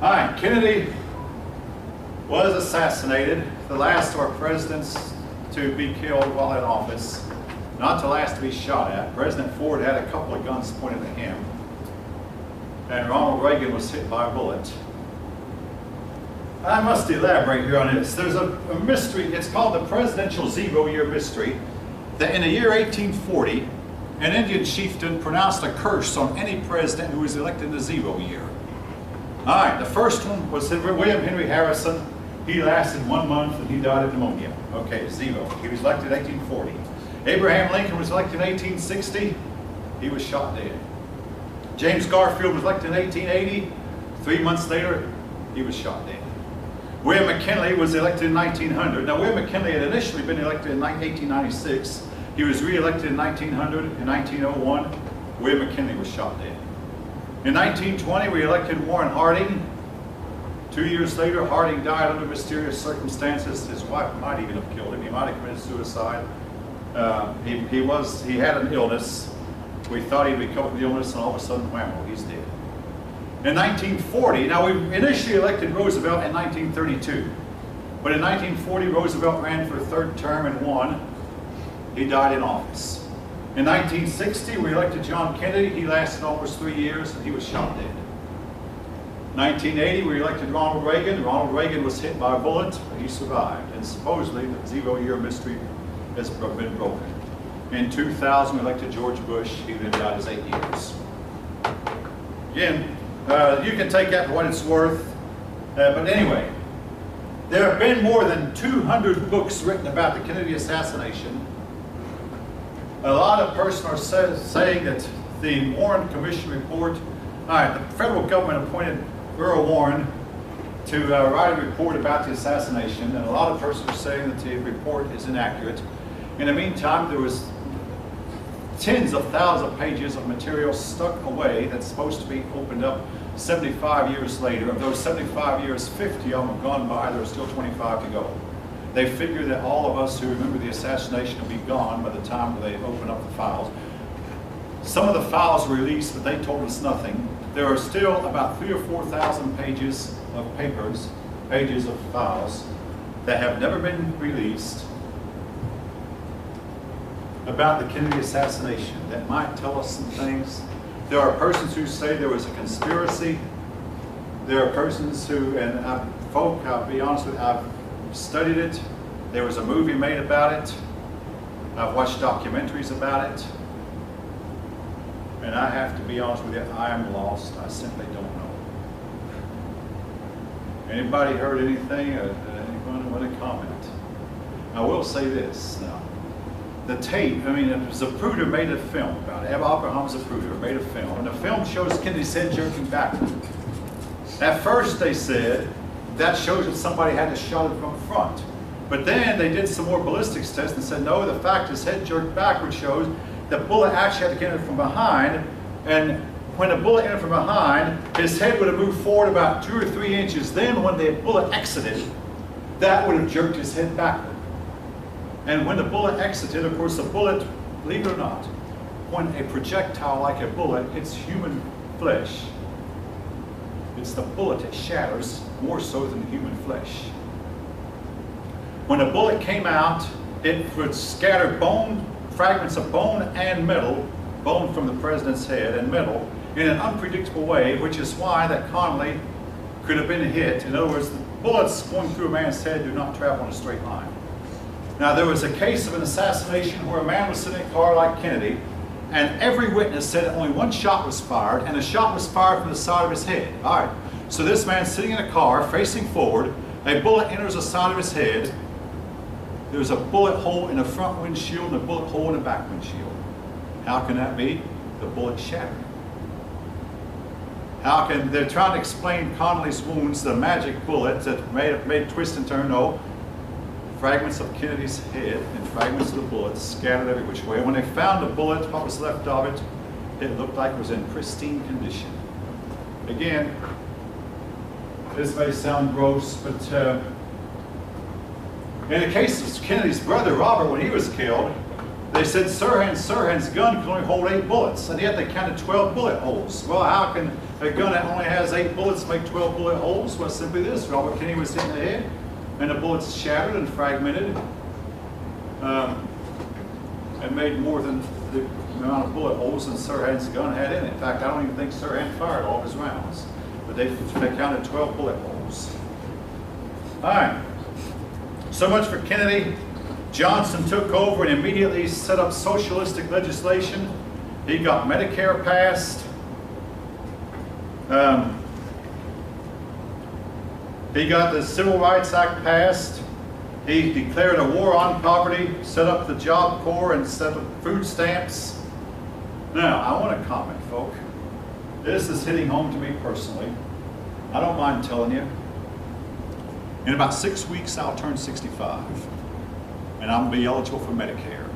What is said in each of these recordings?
Hi, Kennedy was assassinated, the last of our presidents to be killed while in office, not the last to be shot at. President Ford had a couple of guns pointed at him, and Ronald Reagan was hit by a bullet. I must elaborate here on this. There's a mystery, it's called the Presidential Zero Year Mystery, that in the year 1840, an Indian chieftain pronounced a curse on any president who was elected in the zero year. All right, the first one was William Henry Harrison. He lasted 1 month and he died of pneumonia. Okay, zero. He was elected in 1840. Abraham Lincoln was elected in 1860. He was shot dead. James Garfield was elected in 1880. 3 months later, he was shot dead. William McKinley was elected in 1900. Now, William McKinley had initially been elected in 1896. He was re-elected in 1900. In 1901, William McKinley was shot dead. In 1920, we elected Warren Harding. 2 years later, Harding died under mysterious circumstances. His wife might even have killed him. He might have committed suicide. He had an illness. We thought he'd recovered from the illness, and all of a sudden, whammo, he's dead. In 1940, now we initially elected Roosevelt in 1932, but in 1940, Roosevelt ran for a third term and won. He died in office. In 1960, we elected John Kennedy. He lasted almost 3 years, and he was shot dead. 1980, we elected Ronald Reagan. Ronald Reagan was hit by a bullet, but he survived, and supposedly the zero-year mystery has been broken. In 2000, we elected George Bush. He then died as 8 years. Again, you can take that for what it's worth, but anyway, there have been more than 200 books written about the Kennedy assassination. A lot of persons are saying that the Warren Commission report, the federal government appointed Earl Warren to write a report about the assassination, and a lot of persons are saying that the report is inaccurate. In the meantime, there was tens of thousands of pages of material stuck away that's supposed to be opened up 75 years later. Of those 75 years, 50 of them have gone by. There are still 25 to go. They figure that all of us who remember the assassination will be gone by the time they open up the files. Some of the files were released, but they told us nothing. There are still about 3,000 or 4,000 pages of pages of files that have never been released about the Kennedy assassination that might tell us some things. There are persons who say there was a conspiracy. There are persons who, and I'll be honest with you, I've studied it. There was a movie made about it. I've watched documentaries about it. And I have to be honest with you, I am lost. I simply don't know. Anybody heard anything? Anyone want to comment? I will say this now. The tape, Zapruder made a film about it. Abraham Zapruder made a film. And the film shows Kennedy's head jerking backward. At first they said, that shows that somebody had to shot it from front. But then they did some more ballistics tests and said, no, the fact his head jerked backward shows the bullet actually had to get in from behind. And when the bullet entered from behind, his head would have moved forward about 2 or 3 inches. Then when the bullet exited, that would have jerked his head backward. And when the bullet exited, of course, the bullet, believe it or not, when a projectile like a bullet hits human flesh, it's the bullet that shatters more so than human flesh. When the bullet came out, it would scatter fragments of bone and metal, bone from the president's head and metal, in an unpredictable way, which is why that Connally could have been hit. In other words, the bullets going through a man's head do not travel in a straight line. Now, there was a case of an assassination where a man was sitting in a car like Kennedy, and every witness said that only one shot was fired, and the shot was fired from the side of his head. All right, so this man's sitting in a car, facing forward, a bullet enters the side of his head, there's a bullet hole in the front windshield and a bullet hole in the back windshield. How can that be? The bullet shattered. How can, they're trying to explain Connally's wounds, the magic bullet that made twist and turn. No. Fragments of Kennedy's head and fragments of the bullet scattered every which way. When they found the bullet, what was left of it, it looked like it was in pristine condition. Again, this may sound gross, but in the case of Kennedy's brother, Robert, when he was killed, they said Sirhan's gun could only hold 8 bullets, and yet they counted 12 bullet holes. Well, how can A gun that only has 8 bullets make 12 bullet holes? Well, simply this. Robert Kennedy was hit in the head, and the bullets shattered and fragmented, and made more than the amount of bullet holes than Sirhan's gun had in it. In fact, I don't even think Sirhan fired all of his rounds, but they counted 12 bullet holes. All right. So much for Kennedy. Johnson took over and immediately set up socialistic legislation. He got Medicare passed. He got the Civil Rights Act passed. He declared a war on poverty, set up the Job Corps, and set up food stamps. Now, I want to comment, folks. This is hitting home to me personally. I don't mind telling you. In about 6 weeks, I'll turn 65, and I'll be eligible for Medicare.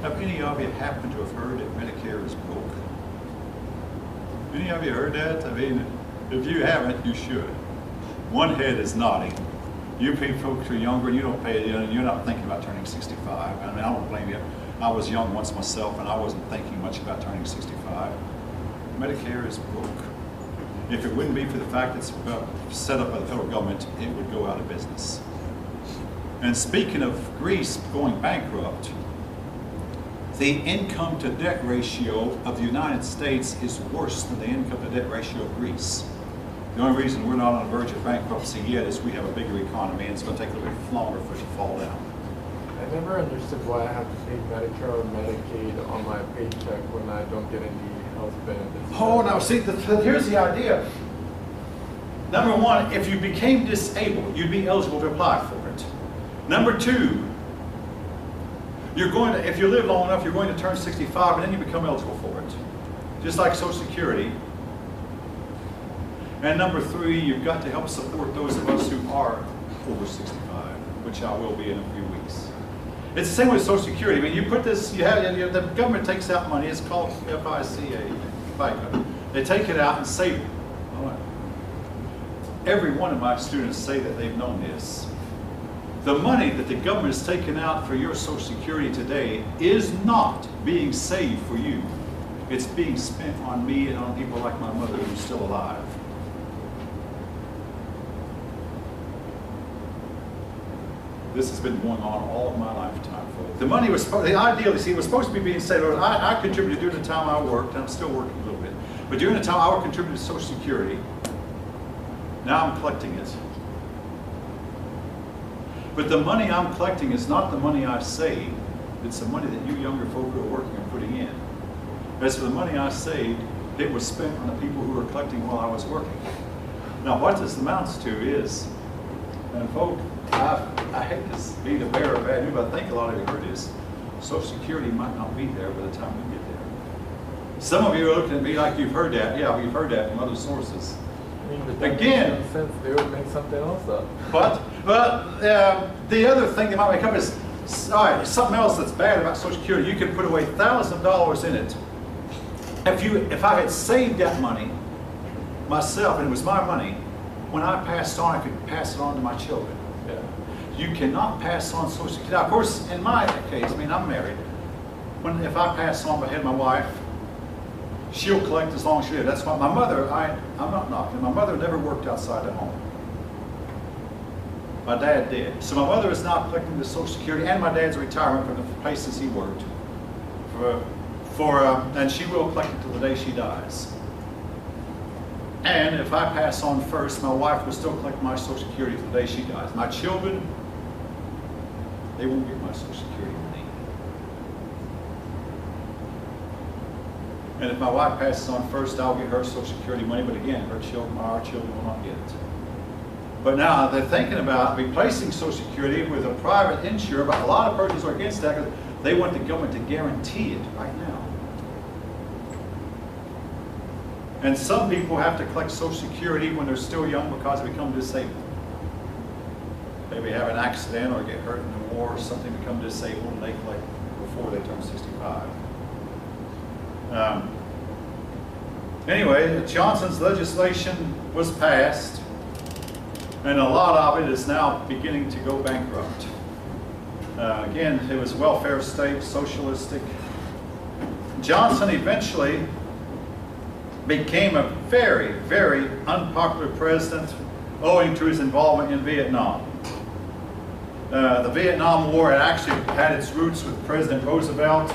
Have any of you happened to have heard that Medicare is broke? Any of you heard that? I mean, if you haven't, you should. One head is nodding. You folks who are younger, you don't pay, you're not thinking about turning 65. I mean, I don't blame you. I was young once myself, and I wasn't thinking much about turning 65. Medicare is broke. If it wouldn't be for the fact that it's set up by the federal government, it would go out of business. And speaking of Greece going bankrupt, the income to debt ratio of the United States is worse than the income to debt ratio of Greece. The only reason we're not on the verge of bankruptcy yet is we have a bigger economy, and it's going to take a little bit longer for it to fall down. I never understood why I have to pay Medicare or Medicaid on my paycheck when I don't get any health benefits. Oh, now see, here's the idea. Number one, if you became disabled, you'd be eligible to apply for it. Number two, you're going to, if you live long enough, you're going to turn 65, and then you become eligible for it. Just like Social Security. And number three, you've got to help support those of us who are over 65, which I will be in a few weeks. It's the same with Social Security. I mean, you put this, the government takes out money. It's called FICA. They take it out and save it. All right. Every one of my students say that they've known this. The money that the government is taking out for your Social Security today is not being saved for you. It's being spent on me and on people like my mother who's still alive. This has been going on all of my lifetime, folks. The money was, ideally, see, it was supposed to be being saved. I contributed during the time I worked, and I'm still working a little bit. But during the time I contributed to Social Security, now I'm collecting it. But the money I'm collecting is not the money I saved. It's the money that you younger folk are working and putting in. As for the money I saved, it was spent on the people who were collecting while I was working. Now, what this amounts to is, and folks, I hate to be the bearer of bad news, but I think a lot of you heard this. Social Security might not be there by the time we get there. Some of you are looking at me like you've heard that. Yeah, we've heard that from other sources. I mean, but again, since they would make something else up. But the other thing they might make up is, all right, something else that's bad about Social Security. You can put away thousands of dollars in it. If I had saved that money myself, and it was my money, when I passed on, I could pass it on to my children. Yeah. You cannot pass on Social Security. Now, of course, in my case, I mean, I'm married. If I pass on ahead of my wife, she'll collect as long as she lives. That's why my mother, I'm not knocking. My mother never worked outside the home. My dad did. So my mother is now collecting the Social Security and my dad's retirement from the places he worked. And she will collect it till the day she dies. And if I pass on first, my wife will still collect my Social Security till the day she dies. My children, they won't get my Social Security money. And if my wife passes on first, I'll get her Social Security money, but again, our children will not get it. But now they're thinking about replacing Social Security with a private insurer, but a lot of persons are against that because they want the government to guarantee it right now. And some people have to collect Social Security when they're still young because they become disabled. Maybe have an accident or get hurt in the war or something, become disabled, and they collect before they turn 65. Anyway, Johnson's legislation was passed, and a lot of it is now beginning to go bankrupt. Again, it was a welfare state, socialistic. Johnson eventually became a very, very unpopular president owing to his involvement in Vietnam. The Vietnam War had actually had its roots with President Roosevelt,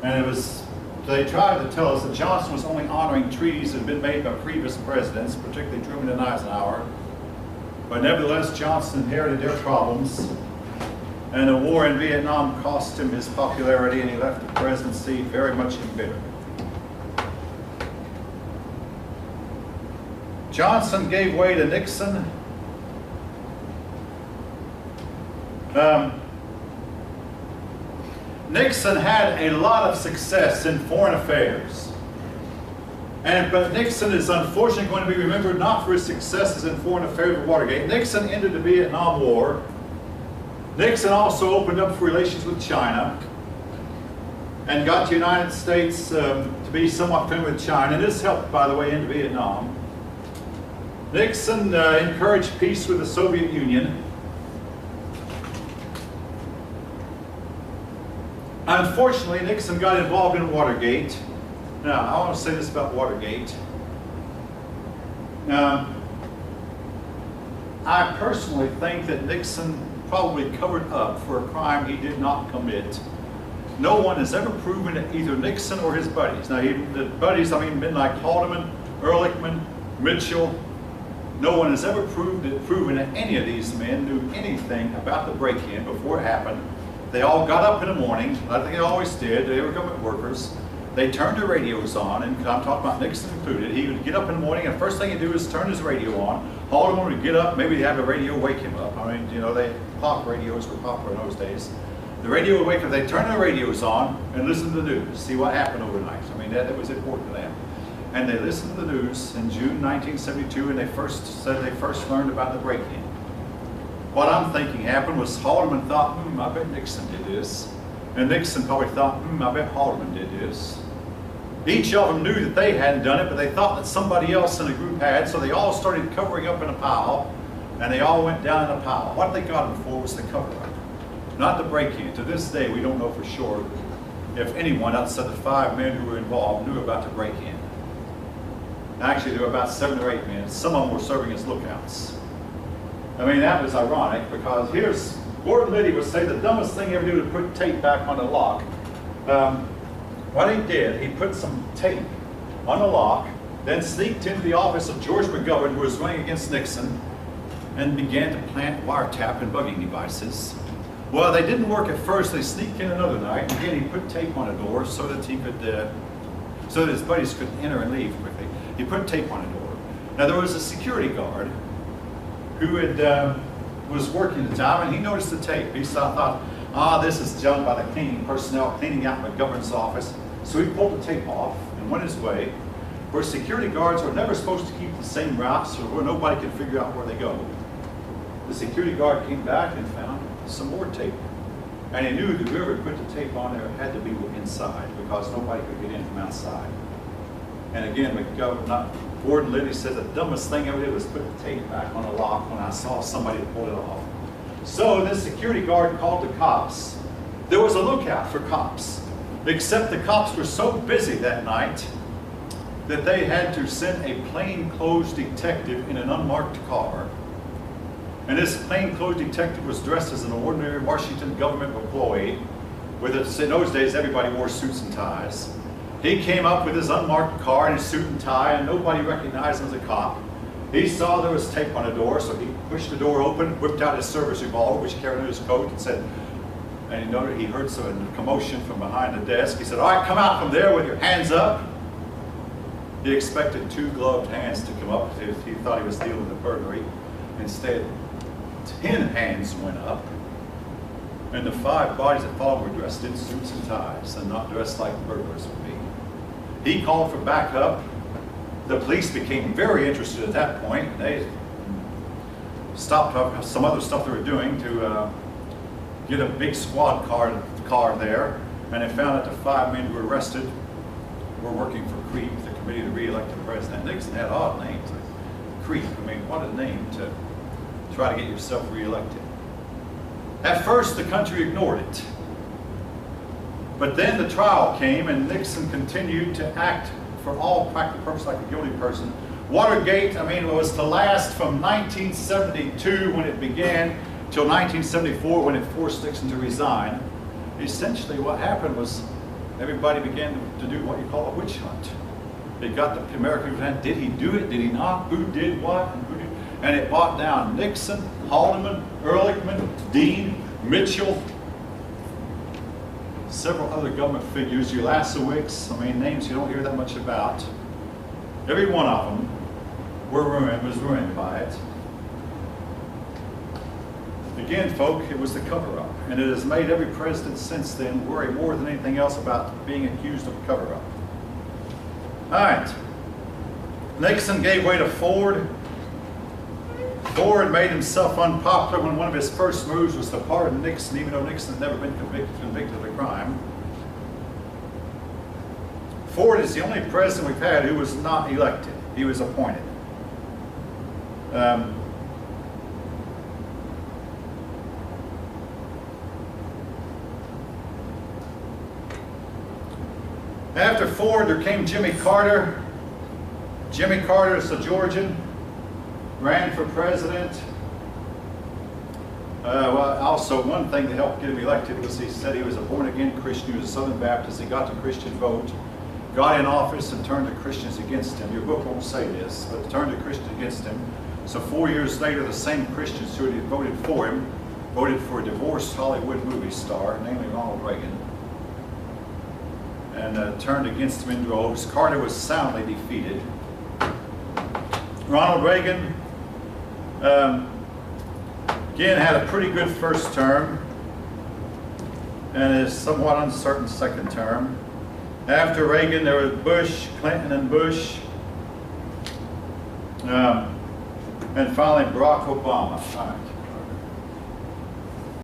and they tried to tell us that Johnson was only honoring treaties that had been made by previous presidents, particularly Truman and Eisenhower. But nevertheless, Johnson inherited their problems, and the war in Vietnam cost him his popularity, and he left the presidency very much embittered. Johnson gave way to Nixon. Nixon had a lot of success in foreign affairs. But Nixon is unfortunately going to be remembered not for his successes in foreign affairs with Watergate. Nixon ended the Vietnam War. Nixon also opened up for relations with China and got the United States to be somewhat friendly with China. This helped, by the way, into Vietnam. Nixon encouraged peace with the Soviet Union. Unfortunately, Nixon got involved in Watergate. Now, I want to say this about Watergate. I personally think that Nixon probably covered up for a crime he did not commit. No one has ever proven it, either Nixon or his buddies. Now, the buddies, I mean, men like Haldeman, Ehrlichman, Mitchell, no one has ever proven that any of these men knew anything about the break-in before it happened. They all got up in the morning, like they always did. They were government workers. They turned their radios on, and I'm talking about Nixon included. He would get up in the morning, and the first thing he'd do is turn his radio on. Haldeman would get up, maybe have a radio wake him up. I mean, you know, clock radios were popular in those days. The radio would wake up, they'd turn their radios on and listen to the news, see what happened overnight. I mean, that was important to them. And they listened to the news in June 1972, and they first learned about the break-in. What I'm thinking happened was Haldeman thought, I bet Nixon did this. And Nixon probably thought, I bet Haldeman did this. Each of them knew that they hadn't done it, but they thought that somebody else in the group had, so they all started covering up in a pile, and they all went down in a pile. What they got them for was the cover-up, not the break-in. To this day, we don't know for sure if anyone outside the 5 men who were involved knew about the break-in. Actually, there were about 7 or 8 men. Some of them were serving as lookouts. I mean, that was ironic, because here's Gordon Liddy would say the dumbest thing he ever did was put tape back on the lock. What he did, he put some tape on the lock, then sneaked into the office of George McGovern, who was running against Nixon, and began to plant wiretap and bugging devices. Well, they didn't work at first. They sneaked in another night. Again, he put tape on the door so that he could, so that his buddies could enter and leave quickly. He put tape on the door. Now, there was a security guard who had was working at the time, and he noticed the tape. He thought, this is done by the cleaning personnel cleaning out McGovern's office. So he pulled the tape off and went his way, where security guards were never supposed to keep the same routes, or where nobody could figure out where they go. The security guard came back and found some more tape. And he knew that whoever put the tape on there had to be inside, because nobody could get in from outside. And again, Gordon Liddy said the dumbest thing I ever did was put the tape back on the lock when I saw somebody pull it off. So this security guard called the cops. There was a lookout for cops, except the cops were so busy that night that they had to send a plainclothes detective in an unmarked car. And this plainclothes detective was dressed as an ordinary Washington government employee. In those days, everybody wore suits and ties. He came up with his unmarked car and his suit and tie, and nobody recognized him as a cop. He saw there was tape on the door, so he pushed the door open, whipped out his service revolver, which he carried in his coat, and said, and he noted he heard some commotion from behind the desk. He said, "All right, come out from there with your hands up." He expected 2 gloved hands to come up if he thought he was dealing with a burglary. Instead, 10 hands went up, and the 5 bodies that followed were dressed in suits and ties and not dressed like burglars would be. He called for backup. The police became very interested at that point. They stopped some other stuff they were doing to get a big squad car there, and they found that the 5 men who were arrested were working for CREEP, the Committee to Re-elect the President. Nixon had odd names. CREEP, I mean, what a name to try to get yourself re-elected. At first, the country ignored it. But then the trial came, and Nixon continued to act for all practical purposes like a guilty person. Watergate, I mean, was to last from 1972 when it began till 1974 when it forced Nixon to resign. Essentially what happened was everybody began to do what you call a witch hunt. They got the American event, did he do it, did he not, who did what, and who did, and it brought down Nixon, Haldeman, Ehrlichman, Dean, Mitchell, several other government figures, Ulasewicz, I mean, names you don't hear that much about. Every one of them was ruined by it. Again, folk, it was the cover-up, and it has made every president since then worry more than anything else about being accused of a cover-up. All right, Nixon gave way to Ford. Ford made himself unpopular when one of his first moves was to pardon Nixon, even though Nixon had never been convicted of a crime. Ford is the only president we've had who was not elected. He was appointed. After Ford, there came Jimmy Carter. Jimmy Carter is a Georgian, ran for president. Well, also one thing that helped get him elected was he said he was a born-again Christian. He was a Southern Baptist. He got the Christian vote, got in office, and turned the Christians against him. Your book won't say this, but turned the Christians against him. So 4 years later, the same Christians who had voted for him voted for a divorced Hollywood movie star, namely Ronald Reagan, and turned against him in droves. Carter was soundly defeated. Ronald Reagan, again, had a pretty good first term and a somewhat uncertain second term. After Reagan, there was Bush, Clinton and Bush, and finally Barack Obama. All right.